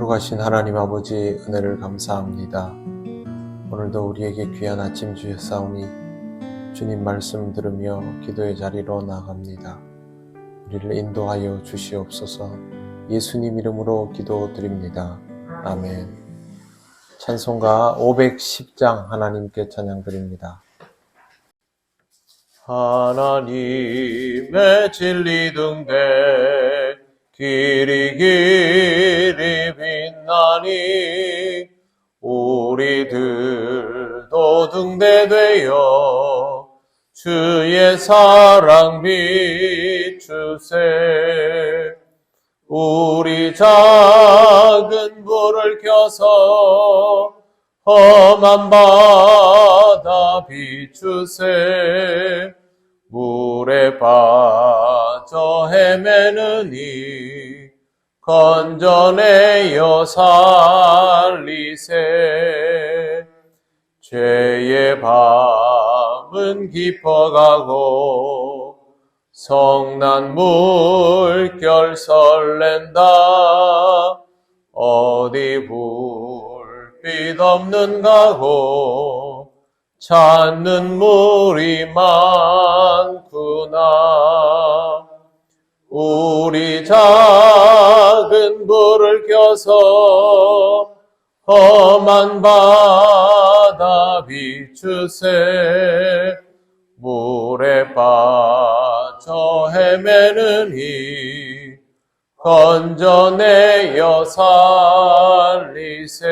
거룩하신 하나님 아버지 은혜를 감사합니다. 오늘도 우리에게 귀한 아침 주셨사오니 주님 말씀 들으며 기도의 자리로 나아갑니다. 우리를 인도하여 주시옵소서. 예수님 이름으로 기도드립니다. 아멘. 찬송가 510장 하나님께 찬양드립니다. 하나님의 진리 등대 길이 빛나니 우리들도 등대되어 주의 사랑 비추세. 우리 작은 불을 켜서 험한 바다 비추세. 물에 빠져 헤매느니 건져내어 살리세. 죄의 밤은 깊어가고 성난 물결 설렌다. 어디 불빛 없는가고 찾는 물이 많구나. 우리 작은 불을 켜서 험한 바다 비추세. 물에 빠져 헤매느니 건져내어 살리세.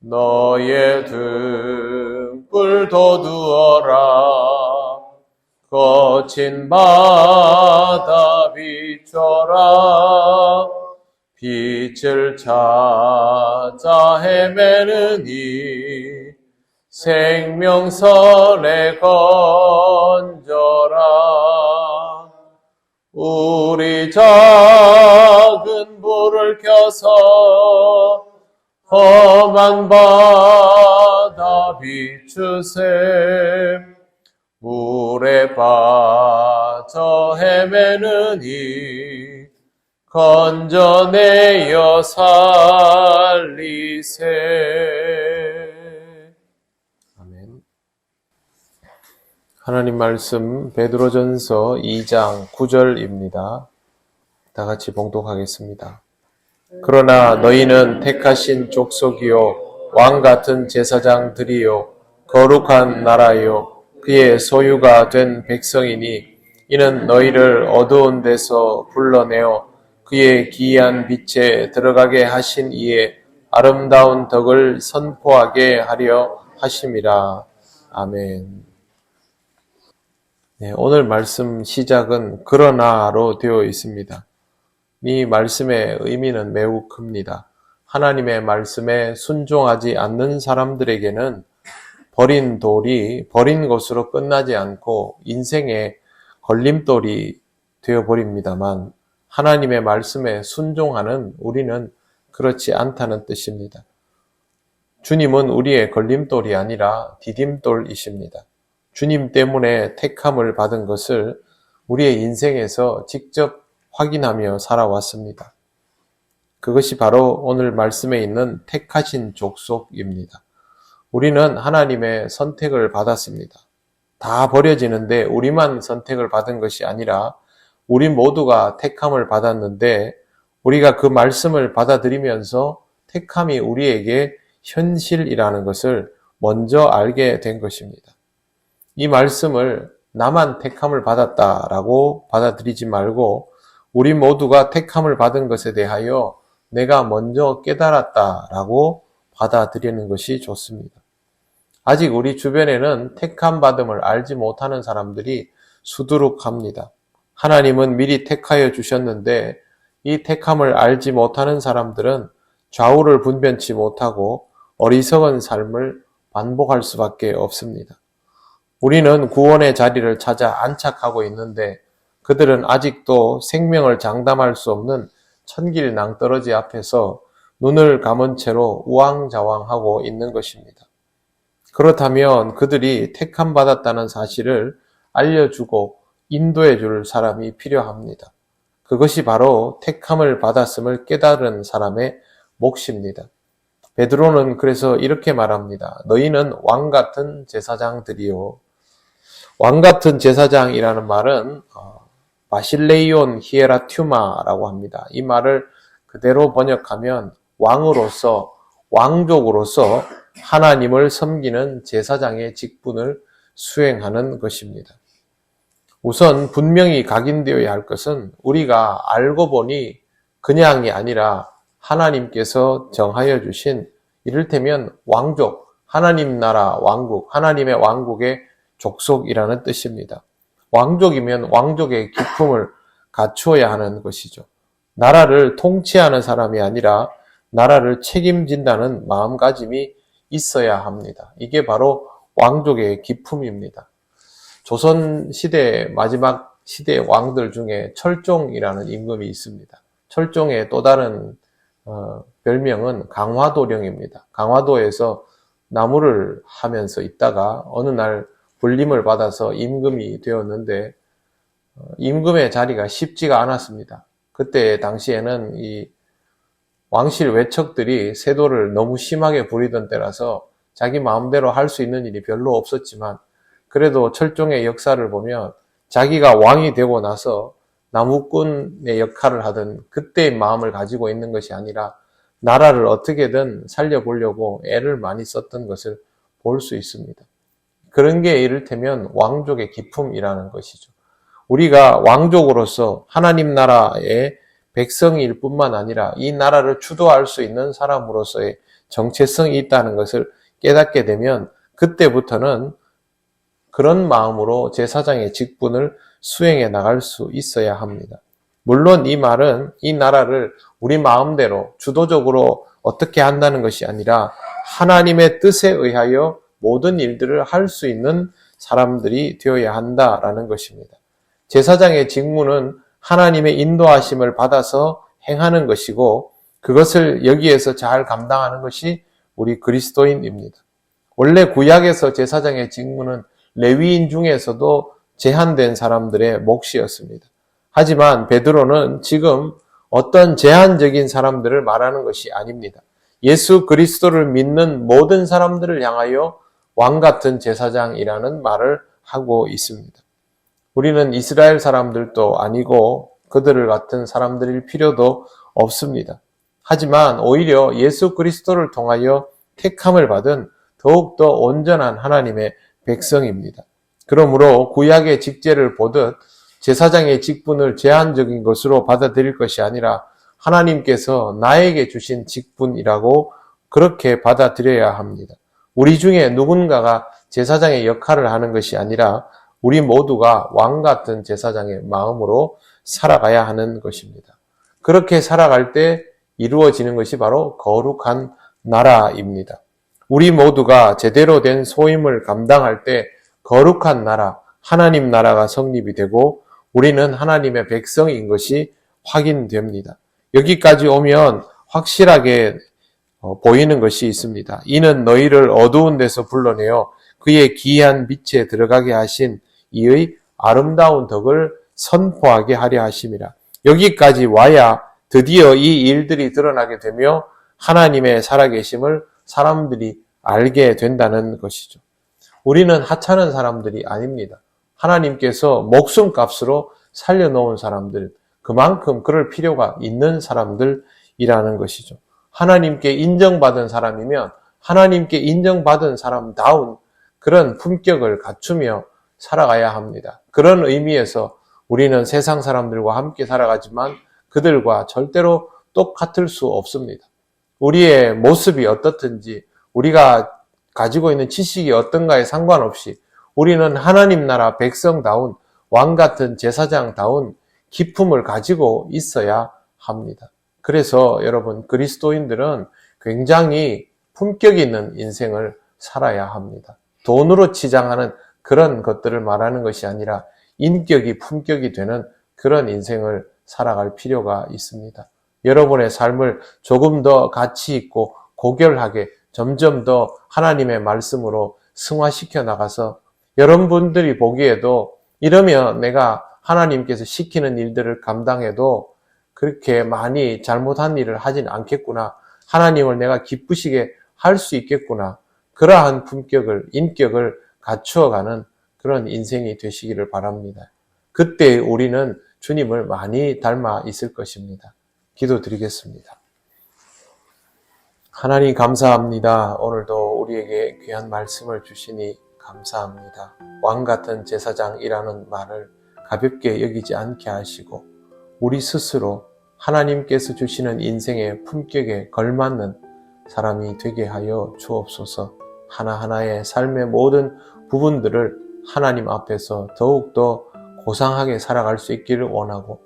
너의 등불 돋우어라. 거친 바다 비춰라. 빛을 찾아 헤매느니 생명선에 건져라. 우리 작은 불을 켜서 험한 바다 비추세. 물에 빠져 헤매느니 건져내어 살리세. 아멘. 하나님 말씀 베드로전서 2장 9절입니다. 다 같이 봉독하겠습니다. 그러나 너희는 택하신 족속이요 왕 같은 제사장들이요 거룩한 나라요 그의 소유가 된 백성이니 이는 너희를 어두운 데서 불러내어 그의 기이한 빛에 들어가게 하신 이의 아름다운 덕을 선포하게 하려 하심이라. 아멘. 네, 오늘 말씀 시작은 그러나로 되어 있습니다. 이 말씀의 의미는 매우 큽니다. 하나님의 말씀에 순종하지 않는 사람들에게는 버린 돌이 버린 것으로 끝나지 않고 인생의 걸림돌이 되어버립니다만 하나님의 말씀에 순종하는 우리는 그렇지 않다는 뜻입니다. 주님은 우리의 걸림돌이 아니라 디딤돌이십니다. 주님 때문에 택함을 받은 것을 우리의 인생에서 직접 확인하며 살아왔습니다. 그것이 바로 오늘 말씀에 있는 택하신 족속입니다. 우리는 하나님의 선택을 받았습니다. 다 버려지는데 우리만 선택을 받은 것이 아니라 우리 모두가 택함을 받았는데 우리가 그 말씀을 받아들이면서 택함이 우리에게 현실이라는 것을 먼저 알게 된 것입니다. 이 말씀을 나만 택함을 받았다라고 받아들이지 말고 우리 모두가 택함을 받은 것에 대하여 내가 먼저 깨달았다라고 받아들이는 것이 좋습니다. 아직 우리 주변에는 택함 받음을 알지 못하는 사람들이 수두룩합니다. 하나님은 미리 택하여 주셨는데 이 택함을 알지 못하는 사람들은 좌우를 분별치 못하고 어리석은 삶을 반복할 수밖에 없습니다. 우리는 구원의 자리를 찾아 안착하고 있는데 그들은 아직도 생명을 장담할 수 없는 천길 낭떠러지 앞에서 눈을 감은 채로 우왕좌왕하고 있는 것입니다. 그렇다면 그들이 택함 받았다는 사실을 알려주고 인도해 줄 사람이 필요합니다. 그것이 바로 택함을 받았음을 깨달은 사람의 몫입니다. 베드로는 그래서 이렇게 말합니다. 너희는 왕 같은 제사장들이요. 왕 같은 제사장이라는 말은 바실레이온 히에라튜마라고 합니다. 이 말을 그대로 번역하면 왕으로서, 왕족으로서 하나님을 섬기는 제사장의 직분을 수행하는 것입니다. 우선 분명히 각인되어야 할 것은 우리가 알고 보니 그냥이 아니라 하나님께서 정하여 주신 이를테면 왕족, 하나님 나라 왕국, 하나님의 왕국의 족속이라는 뜻입니다. 왕족이면 왕족의 기품을 갖추어야 하는 것이죠. 나라를 통치하는 사람이 아니라 나라를 책임진다는 마음가짐이 있어야 합니다. 이게 바로 왕족의 기품입니다. 조선시대 마지막 시대의 왕들 중에 철종이라는 임금이 있습니다. 철종의 또 다른 별명은 강화도령입니다. 강화도에서 나무를 하면서 있다가 어느 날 불림을 받아서 임금이 되었는데 임금의 자리가 쉽지가 않았습니다. 그때 당시에는 이 왕실 외척들이 세도를 너무 심하게 부리던 때라서 자기 마음대로 할 수 있는 일이 별로 없었지만 그래도 철종의 역사를 보면 자기가 왕이 되고 나서 나무꾼의 역할을 하던 그때의 마음을 가지고 있는 것이 아니라 나라를 어떻게든 살려보려고 애를 많이 썼던 것을 볼 수 있습니다. 그런 게 이를테면 왕족의 기품이라는 것이죠. 우리가 왕족으로서 하나님 나라의 백성일 뿐만 아니라 이 나라를 주도할 수 있는 사람으로서의 정체성이 있다는 것을 깨닫게 되면 그때부터는 그런 마음으로 제사장의 직분을 수행해 나갈 수 있어야 합니다. 물론 이 말은 이 나라를 우리 마음대로 주도적으로 어떻게 한다는 것이 아니라 하나님의 뜻에 의하여 모든 일들을 할 수 있는 사람들이 되어야 한다라는 것입니다. 제사장의 직무는 하나님의 인도하심을 받아서 행하는 것이고 그것을 여기에서 잘 감당하는 것이 우리 그리스도인입니다. 원래 구약에서 제사장의 직무는 레위인 중에서도 제한된 사람들의 몫이었습니다. 하지만 베드로는 지금 어떤 제한적인 사람들을 말하는 것이 아닙니다. 예수 그리스도를 믿는 모든 사람들을 향하여 왕 같은 제사장이라는 말을 하고 있습니다. 우리는 이스라엘 사람들도 아니고 그들을 같은 사람들일 필요도 없습니다. 하지만 오히려 예수 그리스도를 통하여 택함을 받은 더욱더 온전한 하나님의 백성입니다. 그러므로 구약의 직제를 보듯 제사장의 직분을 제한적인 것으로 받아들일 것이 아니라 하나님께서 나에게 주신 직분이라고 그렇게 받아들여야 합니다. 우리 중에 누군가가 제사장의 역할을 하는 것이 아니라 우리 모두가 왕 같은 제사장의 마음으로 살아가야 하는 것입니다. 그렇게 살아갈 때 이루어지는 것이 바로 거룩한 나라입니다. 우리 모두가 제대로 된 소임을 감당할 때 거룩한 나라, 하나님 나라가 성립이 되고 우리는 하나님의 백성인 것이 확인됩니다. 여기까지 오면 확실하게 보이는 것이 있습니다. 이는 너희를 어두운 데서 불러내어 그의 기이한 빛에 들어가게 하신 이의 아름다운 덕을 선포하게 하려 하심이라. 여기까지 와야 드디어 이 일들이 드러나게 되며 하나님의 살아계심을 사람들이 알게 된다는 것이죠. 우리는 하찮은 사람들이 아닙니다. 하나님께서 목숨값으로 살려놓은 사람들, 그만큼 그럴 필요가 있는 사람들이라는 것이죠. 하나님께 인정받은 사람이면 하나님께 인정받은 사람다운 그런 품격을 갖추며 살아가야 합니다. 그런 의미에서 우리는 세상 사람들과 함께 살아가지만 그들과 절대로 똑같을 수 없습니다. 우리의 모습이 어떻든지 우리가 가지고 있는 지식이 어떤가에 상관없이 우리는 하나님 나라 백성다운 왕 같은 제사장다운 기품을 가지고 있어야 합니다. 그래서 여러분 그리스도인들은 굉장히 품격 있는 인생을 살아야 합니다. 돈으로 치장하는 그런 것들을 말하는 것이 아니라 인격이 품격이 되는 그런 인생을 살아갈 필요가 있습니다. 여러분의 삶을 조금 더 가치 있고 고결하게 점점 더 하나님의 말씀으로 승화시켜 나가서 여러분들이 보기에도 이러면 내가 하나님께서 시키는 일들을 감당해도 그렇게 많이 잘못한 일을 하진 않겠구나. 하나님을 내가 기쁘시게 할 수 있겠구나. 그러한 품격을, 인격을 갖추어가는 그런 인생이 되시기를 바랍니다. 그때 우리는 주님을 많이 닮아 있을 것입니다. 기도드리겠습니다. 하나님 감사합니다. 오늘도 우리에게 귀한 말씀을 주시니 감사합니다. 왕같은 제사장이라는 말을 가볍게 여기지 않게 하시고 우리 스스로 하나님께서 주시는 인생의 품격에 걸맞는 사람이 되게 하여 주옵소서. 하나하나의 삶의 모든 부분들을 하나님 앞에서 더욱더 고상하게 살아갈 수 있기를 원하고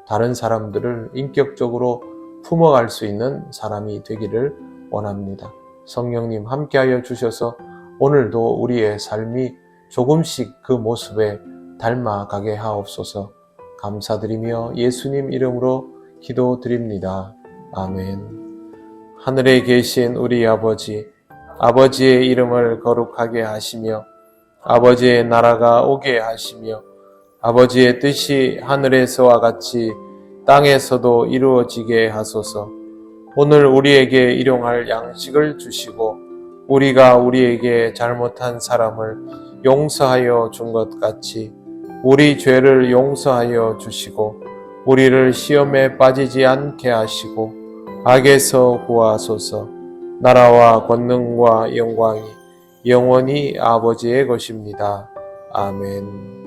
다른 사람들을 인격적으로 품어갈 수 있는 사람이 되기를 원합니다. 성령님 함께하여 주셔서 오늘도 우리의 삶이 조금씩 그 모습에 닮아가게 하옵소서. 감사드리며 예수님 이름으로 기도드립니다. 아멘. 하늘에 계신 우리 아버지, 아버지의 이름을 거룩하게 하시며 아버지의 나라가 오게 하시며 아버지의 뜻이 하늘에서와 같이 땅에서도 이루어지게 하소서. 오늘 우리에게 일용할 양식을 주시고 우리가 우리에게 잘못한 사람을 용서하여 준 것 같이 우리 죄를 용서하여 주시고 우리를 시험에 빠지지 않게 하시고 악에서 구하소서. 나라와 권능과 영광이 영원히 아버지의 것입니다. 아멘.